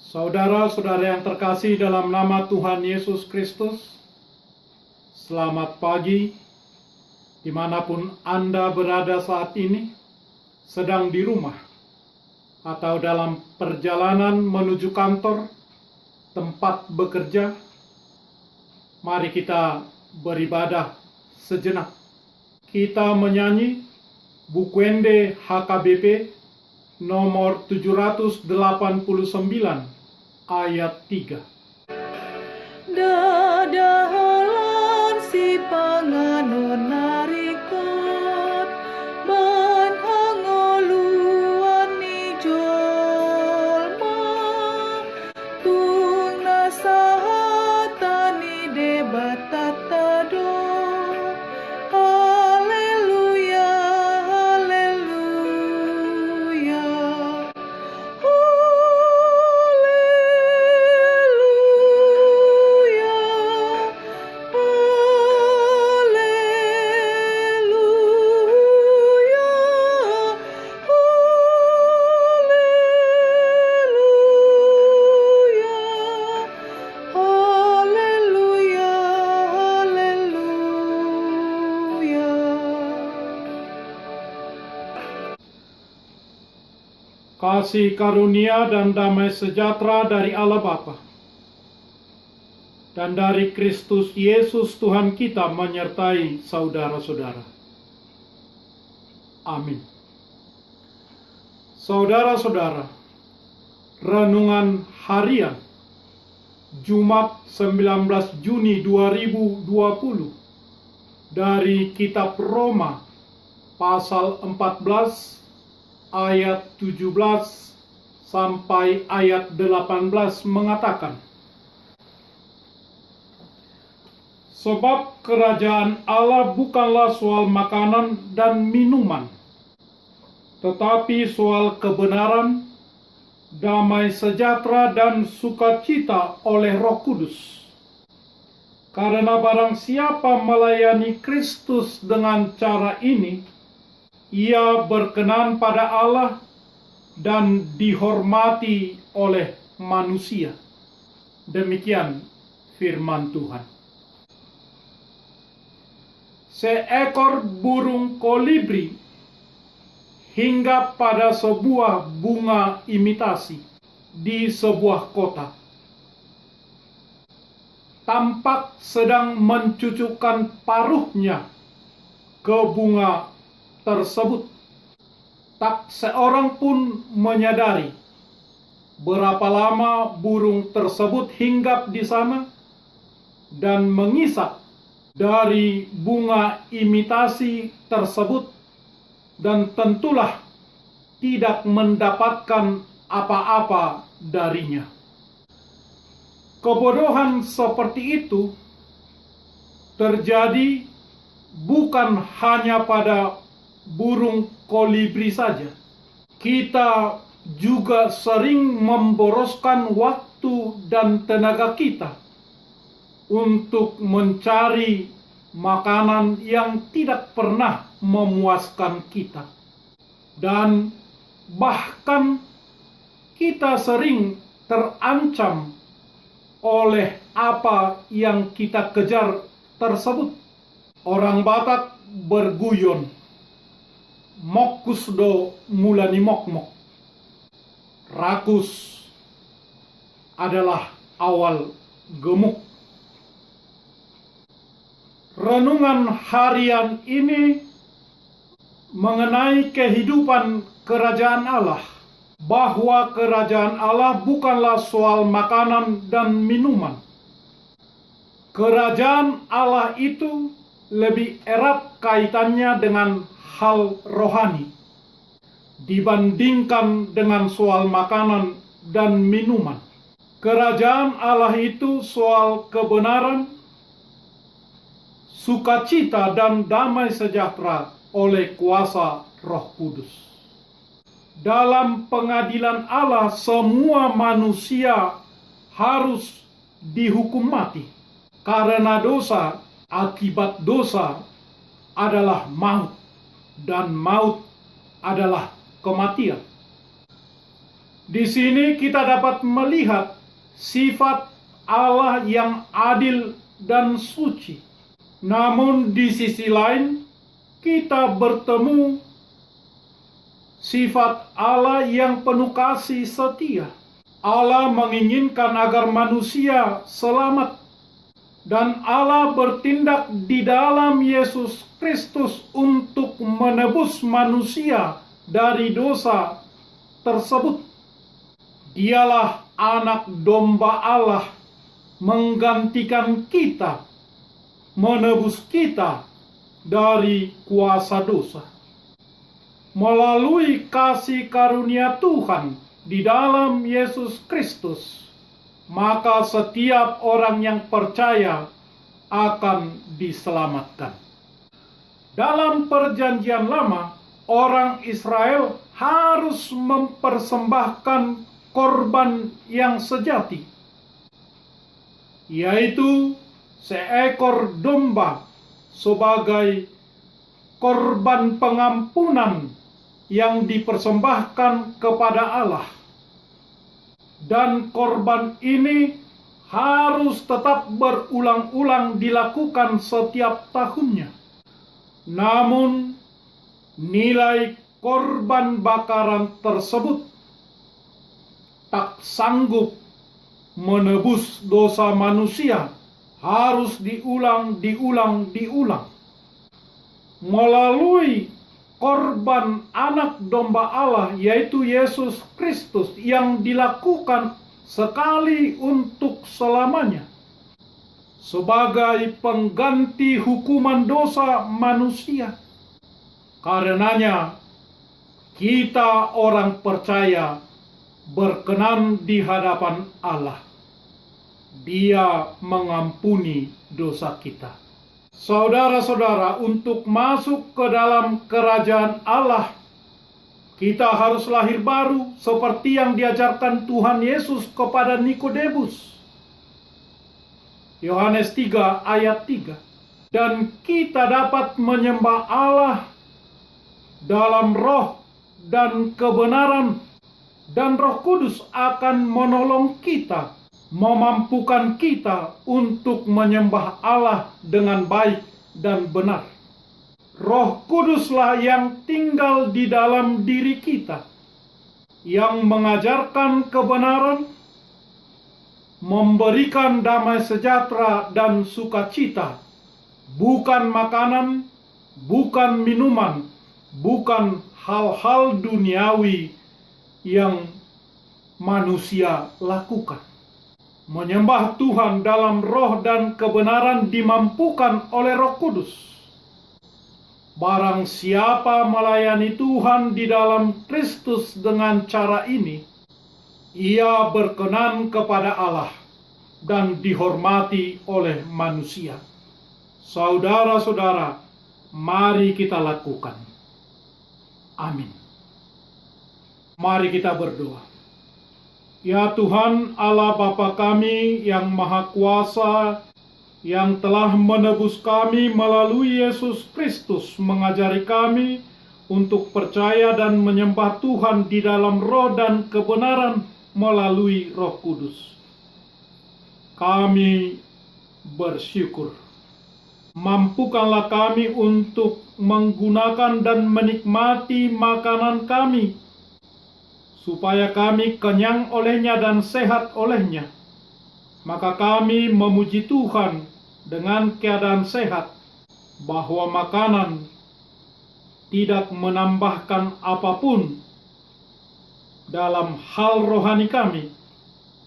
Saudara-saudara yang terkasih dalam nama Tuhan Yesus Kristus, selamat pagi dimanapun Anda berada saat ini, sedang di rumah atau dalam perjalanan menuju kantor, tempat bekerja. Mari kita beribadah sejenak. Kita menyanyi Bukwende HKBP nomor 789 ayat 3. Dadahalan si panganon narikot ban hangoluan ni jolma tung nasahatani debatatado. Haleluya, haleluya, Kasih karunia dan damai sejahtera dari Allah Bapa dan dari Kristus Yesus Tuhan kita menyertai saudara-saudara. Amin. Saudara-saudara, renungan harian Jumat 19 Juni 2020 dari kitab Roma pasal 14 ayat 17 sampai ayat 18 mengatakan, sebab kerajaan Allah bukanlah soal makanan dan minuman, tetapi soal kebenaran, damai sejahtera dan sukacita oleh Roh Kudus. Karena barang siapa melayani Kristus dengan cara ini, ia berkenan pada Allah dan dihormati oleh manusia. Demikian firman Tuhan. Seekor burung kolibri hinggap pada sebuah bunga imitasi di sebuah kota. Tampak sedang mencucukkan paruhnya ke bunga tersebut. Tak seorang pun menyadari berapa lama burung tersebut hinggap di sana dan mengisap dari bunga imitasi tersebut, dan tentulah tidak mendapatkan apa-apa darinya. Kebodohan seperti itu terjadi bukan hanya pada burung kolibri saja. Kita juga sering memboroskan waktu dan tenaga kita untuk mencari makanan yang tidak pernah memuaskan kita. Dan bahkan kita sering terancam oleh apa yang kita kejar tersebut. Orang Batak berguyon, mokus do mulani mokmok. Rakus adalah awal gemuk. Renungan harian ini mengenai kehidupan kerajaan Allah, bahwa kerajaan Allah bukanlah soal makanan dan minuman. Kerajaan Allah itu lebih erat kaitannya dengan hal rohani dibandingkan dengan soal makanan dan minuman. Kerajaan Allah itu soal kebenaran, sukacita dan damai sejahtera oleh kuasa Roh Kudus. Dalam pengadilan Allah, semua manusia harus dihukum mati karena dosa. Akibat dosa adalah maut, dan maut adalah kematian. Di sini kita dapat melihat sifat Allah yang adil dan suci. Namun di sisi lain, kita bertemu sifat Allah yang penuh kasih setia. Allah menginginkan agar manusia selamat, dan Allah bertindak di dalam Yesus Kristus untuk menebus manusia dari dosa tersebut. Dialah anak domba Allah, menggantikan kita, menebus kita dari kuasa dosa. Melalui kasih karunia Tuhan di dalam Yesus Kristus, maka setiap orang yang percaya akan diselamatkan. Dalam Perjanjian Lama, orang Israel harus mempersembahkan korban yang sejati, yaitu seekor domba sebagai korban pengampunan yang dipersembahkan kepada Allah. Dan korban ini harus tetap berulang-ulang dilakukan setiap tahunnya. Namun, nilai korban bakaran tersebut tak sanggup menebus dosa manusia, harus diulang. Melalui korban anak domba Allah, yaitu Yesus Kristus, yang dilakukan sekali untuk selamanya, sebagai pengganti hukuman dosa manusia. Karenanya, kita orang percaya berkenan di hadapan Allah. Dia mengampuni dosa kita. Saudara-saudara, untuk masuk ke dalam kerajaan Allah, kita harus lahir baru seperti yang diajarkan Tuhan Yesus kepada Nikodemus. Yohanes 3 ayat 3. Dan kita dapat menyembah Allah dalam roh dan kebenaran, dan Roh Kudus akan menolong kita, memampukan kita untuk menyembah Allah dengan baik dan benar. Roh Kuduslah yang tinggal di dalam diri kita, yang mengajarkan kebenaran, memberikan damai sejahtera dan sukacita, bukan makanan, bukan minuman, bukan hal-hal duniawi yang manusia lakukan. Menyembah Tuhan dalam roh dan kebenaran dimampukan oleh Roh Kudus. Barang siapa melayani Tuhan di dalam Kristus dengan cara ini, ia berkenan kepada Allah dan dihormati oleh manusia. Saudara-saudara, mari kita lakukan. Amin. Mari kita berdoa. Ya Tuhan Allah Bapa kami yang Maha Kuasa, yang telah menebus kami melalui Yesus Kristus, mengajari kami untuk percaya dan menyembah Tuhan di dalam roh dan kebenaran melalui Roh Kudus. Kami bersyukur. Mampukanlah kami untuk menggunakan dan menikmati makanan kami, supaya kami kenyang olehnya dan sehat olehnya. Maka kami memuji Tuhan dengan keadaan sehat, bahwa makanan tidak menambahkan apapun dalam hal rohani kami,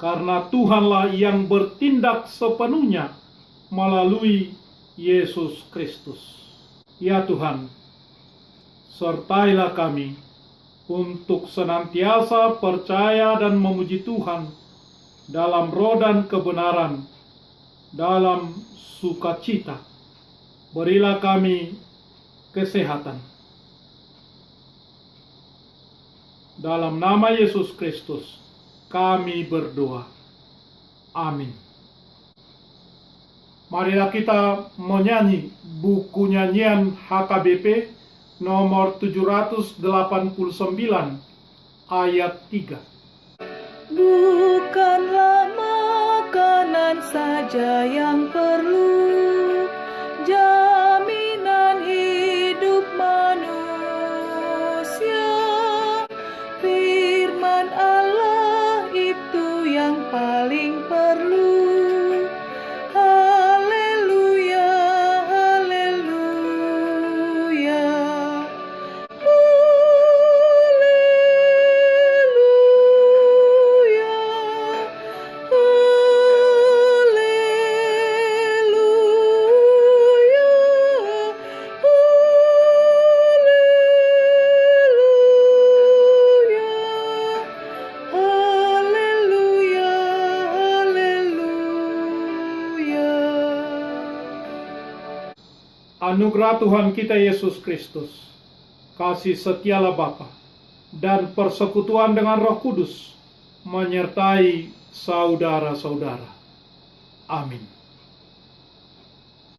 karena Tuhanlah yang bertindak sepenuhnya melalui Yesus Kristus. Ya Tuhan, sertailah kami untuk senantiasa percaya dan memuji Tuhan dalam roh dan kebenaran, dalam sukacita. Berilah kami kesehatan. Dalam nama Yesus Kristus, kami berdoa. Amin. Marilah kita menyanyi buku nyanyian HKBP nomor 789 ayat 3. Bukanlah makanan saja yang perlu, jaminan hidup manusia. Firman Allah itu yang paling perlu. Haleluya, haleluya. Haleluya, haleluya, haleluya, haleluya. Anugerah Tuhan kita Yesus Kristus, kasih setialah Bapa, dan persekutuan dengan Roh Kudus menyertai saudara-saudara. Amin.